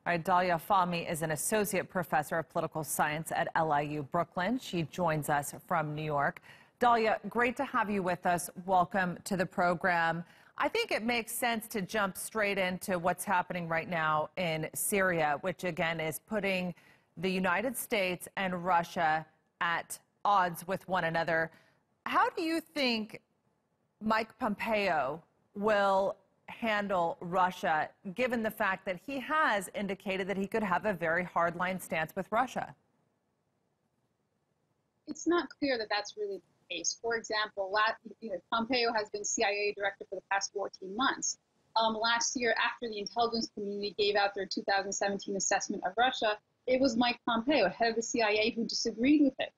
All right, Dalia Fahmy is an associate professor of political science at LIU Brooklyn. She joins us from New York. Dalia, great to have you with us. Welcome to the program. I think it makes sense to jump straight into what's happening right now in Syria, which again is putting the United States and Russia at odds with one another. How do you think Mike Pompeo will handle Russia, given the fact that he has indicated that he could have a very hardline stance with Russia? It's not clear that that's really the case. For example, Pompeo has been CIA director for the past 14 months. Last year, after the intelligence community gave out their 2017 assessment of Russia, it was Mike Pompeo, head of the CIA, who disagreed with it.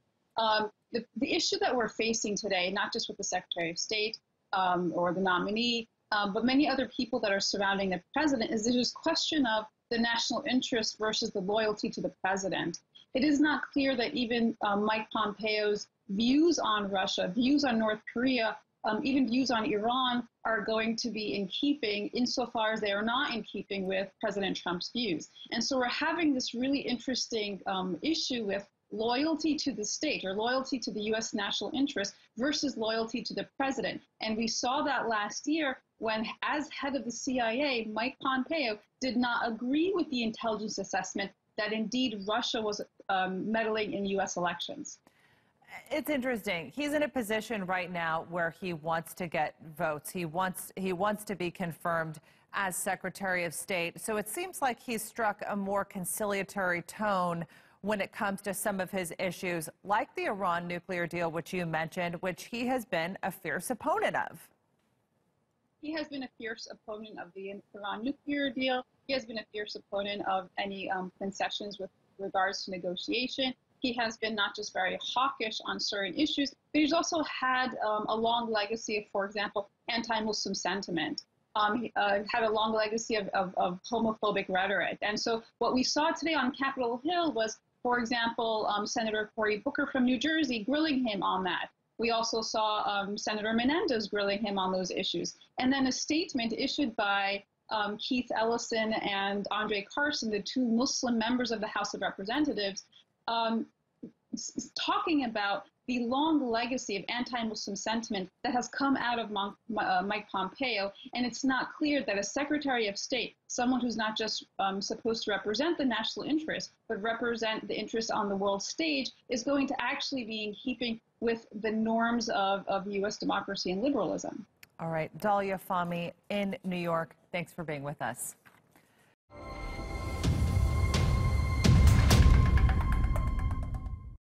The issue that we're facing today, not just with the Secretary of State or the nominee, but many other people that are surrounding the president, is this question of the national interest versus the loyalty to the president. It is not clear that even Mike Pompeo's views on Russia, views on North Korea, even views on Iran are going to be in keeping insofar as they are not in keeping with President Trump's views. And so we're having this really interesting issue with loyalty to the state or loyalty to the U.S. national interest versus loyalty to the president. And we saw that last year when, as head of the CIA, Mike Pompeo did not agree with the intelligence assessment that indeed Russia was meddling in U.S. elections. It's interesting. He's in a position right now where he wants to get votes. He wants to be confirmed as Secretary of State. So it seems like he's struck a more conciliatory tone when it comes to some of his issues, like the Iran nuclear deal, which you mentioned, which he has been a fierce opponent of. He has been a fierce opponent of the Iran nuclear deal. He has been a fierce opponent of any concessions with regards to negotiation. He has been not just very hawkish on certain issues, but he's also had a long legacy of, for example, anti-Muslim sentiment. He had a long legacy of homophobic rhetoric. And so what we saw today on Capitol Hill was, for example, Senator Cory Booker from New Jersey grilling him on that. We also saw Senator Menendez grilling him on those issues. And then a statement issued by Keith Ellison and Andre Carson, the two Muslim members of the House of Representatives, talking about the long legacy of anti-Muslim sentiment that has come out of Mike Pompeo. And it's not clear that a Secretary of State, someone who's not just supposed to represent the national interest, but represent the interest on the world stage, is going to actually be in keeping with the norms of U.S. democracy and liberalism. All right, Dalia Fahmy in New York, thanks for being with us.